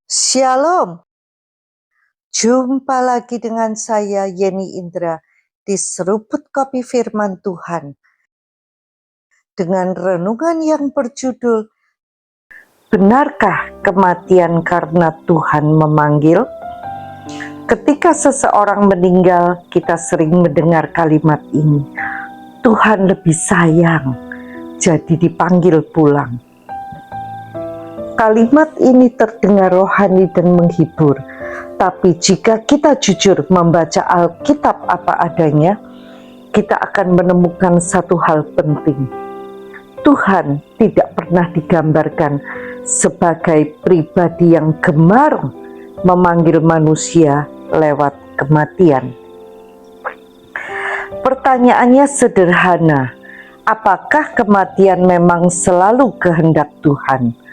Shalom, jumpa lagi dengan saya Yeni Indra di Seruput Kopi Firman Tuhan dengan renungan yang berjudul Benarkah kematian karena Tuhan memanggil? Ketika seseorang meninggal, kita sering mendengar kalimat ini, Tuhan lebih sayang, jadi dipanggil pulang. Kalimat ini terdengar rohani dan menghibur, tapi jika kita jujur membaca Alkitab apa adanya, kita akan menemukan satu hal penting. Tuhan tidak pernah digambarkan sebagai pribadi yang gemar memanggil manusia lewat kematian. Pertanyaannya sederhana, apakah kematian memang selalu kehendak Tuhan?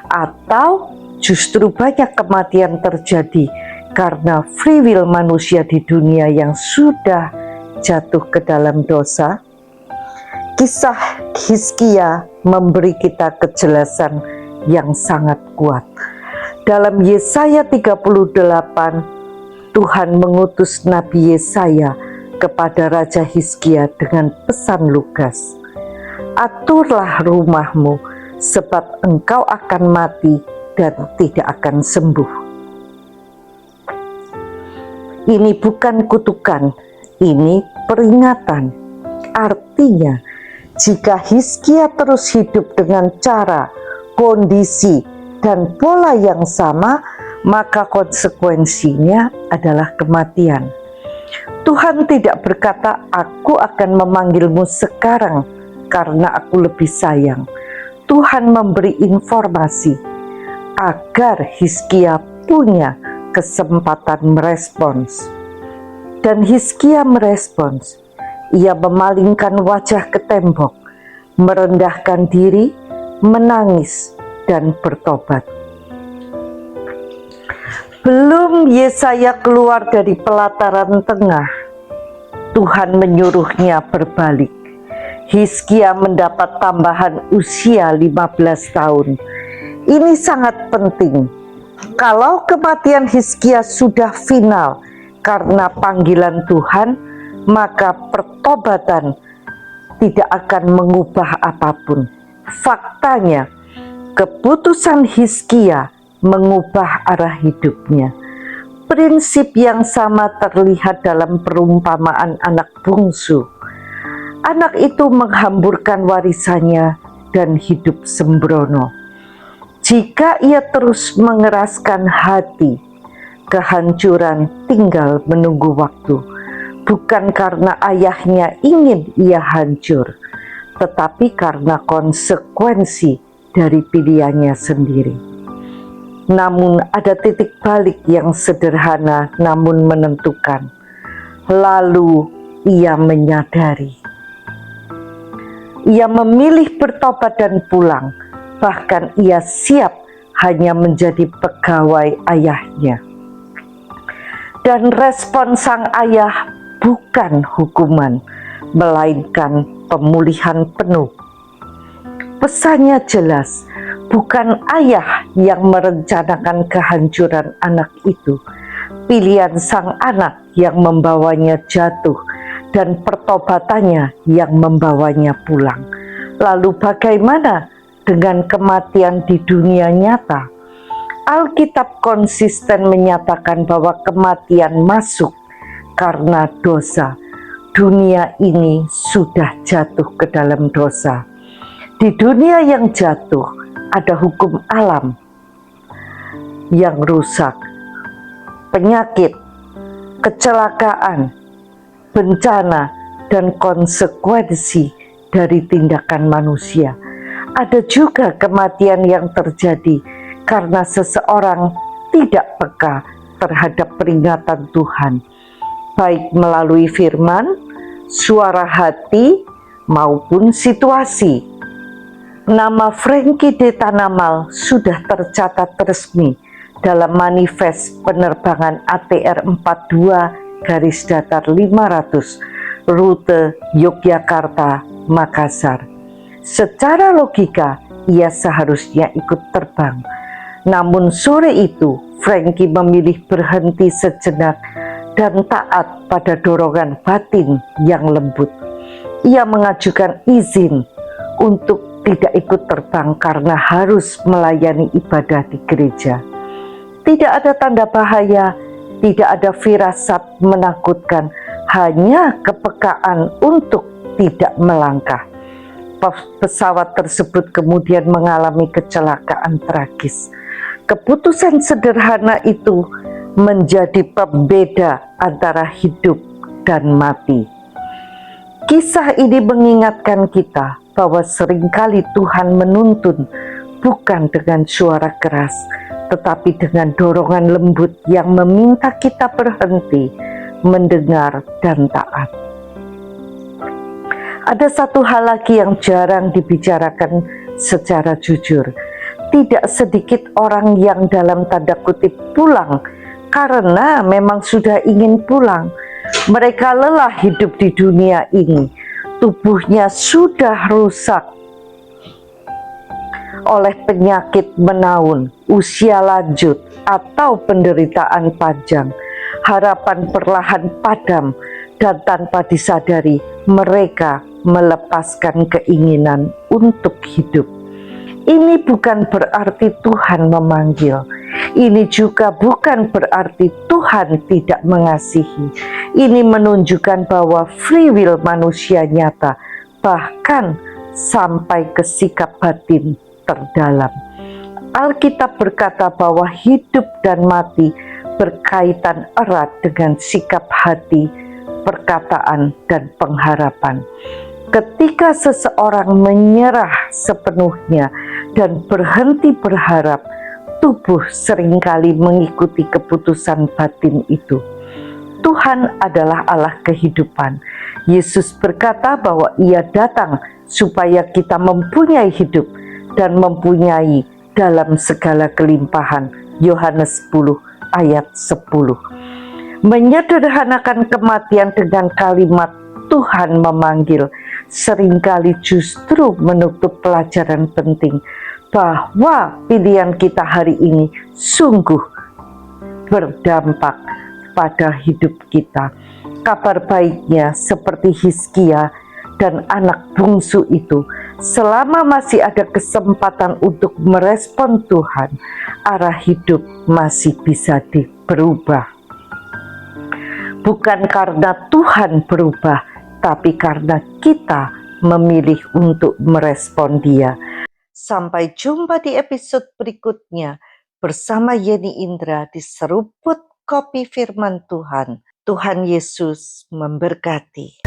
Atau justru banyak kematian terjadi karena free will manusia di dunia yang sudah jatuh ke dalam dosa? Kisah Hizkia memberi kita kejelasan yang sangat kuat. Dalam Yesaya 38, Tuhan mengutus Nabi Yesaya kepada Raja Hizkia dengan pesan lugas. Aturlah rumahmu, sebab engkau akan mati dan tidak akan sembuh. Ini bukan kutukan, ini peringatan. Artinya, jika Hizkia terus hidup dengan cara, kondisi, dan pola yang sama, maka konsekuensinya adalah kematian. Tuhan tidak berkata, aku akan memanggilmu sekarang karena aku lebih sayang. Tuhan memberi informasi agar Hizkia punya kesempatan merespons. Dan Hizkia merespons. Ia memalingkan wajah ke tembok, merendahkan diri, menangis, dan bertobat. Belum Yesaya keluar dari pelataran tengah, Tuhan menyuruhnya berbalik. Hizkia mendapat tambahan usia 15 tahun. Ini sangat penting. Kalau kematian Hizkia sudah final karena panggilan Tuhan, maka pertobatan tidak akan mengubah apapun. Faktanya, keputusan Hizkia mengubah arah hidupnya. Prinsip yang sama terlihat dalam perumpamaan anak bungsu. Anak itu menghamburkan warisannya dan hidup sembrono. Jika ia terus mengeraskan hati, kehancuran tinggal menunggu waktu. Bukan karena ayahnya ingin ia hancur, tetapi karena konsekuensi dari pilihannya sendiri. Namun ada titik balik yang sederhana namun menentukan. Lalu ia menyadari. Ia memilih bertobat dan pulang, bahkan ia siap hanya menjadi pegawai ayahnya. Dan respon sang ayah bukan hukuman, melainkan pemulihan penuh. Pesannya jelas, bukan ayah yang merencanakan kehancuran anak itu. Pilihan sang anak yang membawanya jatuh dan pertobatannya yang membawanya pulang. Lalu bagaimana dengan kematian di dunia nyata? Alkitab konsisten menyatakan bahwa kematian masuk karena dosa. Dunia ini sudah jatuh ke dalam dosa. Di dunia yang jatuh ada hukum alam yang rusak, penyakit, kecelakaan, bencana, dan konsekuensi dari tindakan manusia. Ada juga kematian yang terjadi karena seseorang tidak peka terhadap peringatan Tuhan, baik melalui firman, suara hati, maupun situasi. Nama Frankie de Tanamal sudah tercatat resmi dalam manifest penerbangan ATR 42-500 rute Yogyakarta-Makassar. Secara logika, ia seharusnya ikut terbang. Namun sore itu, Frankie memilih berhenti sejenak dan taat pada dorongan batin yang lembut. Ia mengajukan izin untuk tidak ikut terbang karena harus melayani ibadah di gereja. Tidak ada tanda bahaya, tidak ada firasat menakutkan, hanya kepekaan untuk tidak melangkah. Pesawat tersebut kemudian mengalami kecelakaan tragis. Keputusan sederhana itu menjadi pembeda antara hidup dan mati. Kisah ini mengingatkan kita bahwa seringkali Tuhan menuntun bukan dengan suara keras, tetapi dengan dorongan lembut yang meminta kita berhenti, mendengar, dan taat. Ada satu hal lagi yang jarang dibicarakan secara jujur. Tidak sedikit orang yang dalam tanda kutip pulang karena memang sudah ingin pulang. Mereka lelah hidup di dunia ini. Tubuhnya sudah rusak oleh penyakit menaun, usia lanjut, atau penderitaan panjang. Harapan perlahan padam dan tanpa disadari mereka melepaskan keinginan untuk hidup. Ini bukan berarti Tuhan memanggil. Ini juga bukan berarti Tuhan tidak mengasihi. Ini menunjukkan bahwa free will manusia nyata, bahkan sampai ke sikap batin terdalam. Alkitab berkata bahwa hidup dan mati berkaitan erat dengan sikap hati, perkataan, dan pengharapan. Ketika seseorang menyerah sepenuhnya dan berhenti berharap, tubuh seringkali mengikuti keputusan batin itu. Tuhan adalah Allah kehidupan. Yesus berkata bahwa Ia datang supaya kita mempunyai hidup dan mempunyai dalam segala kelimpahan. Yohanes 10 ayat 10. Menyederhanakan kematian dengan kalimat Tuhan memanggil seringkali justru menutup pelajaran penting bahwa pilihan kita hari ini sungguh berdampak pada hidup kita. Kabar baiknya seperti Hizkia dan anak bungsu itu, selama masih ada kesempatan untuk merespon Tuhan, arah hidup masih bisa berubah. Bukan karena Tuhan berubah, tapi karena kita memilih untuk merespon Dia. Sampai jumpa di episode berikutnya bersama Yeni Indra di Seruput Kopi Firman Tuhan. Tuhan Yesus memberkati.